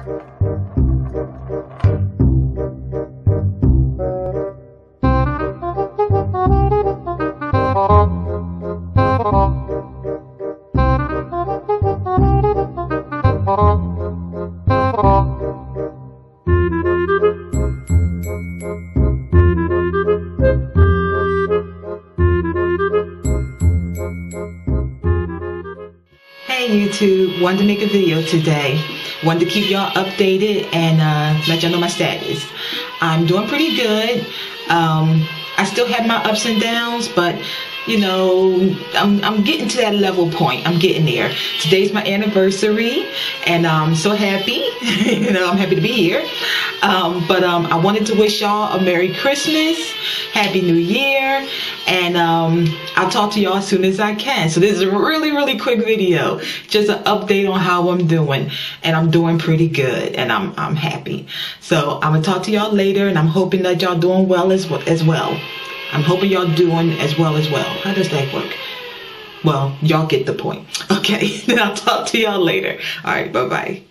Hey YouTube, wanted to make a video today. Wanted to keep y'all updated and let y'all know my status. I'm doing pretty good. I still have my ups and downs, but you know, I'm getting to that level point. I'm getting there. Today's my anniversary, and I'm so happy. You know, I'm happy to be here. I wanted to wish y'all a Merry Christmas, Happy New Year, and I'll talk to y'all as soon as I can. So this is a really quick video, just an update on how I'm doing, and I'm doing pretty good, and I'm happy. So I'm gonna talk to y'all later, and I'm hoping that y'all doing well as well. I'm hoping y'all doing as well. How does that work? Well, y'all get the point. Okay, then I'll talk to y'all later. All right, bye-bye.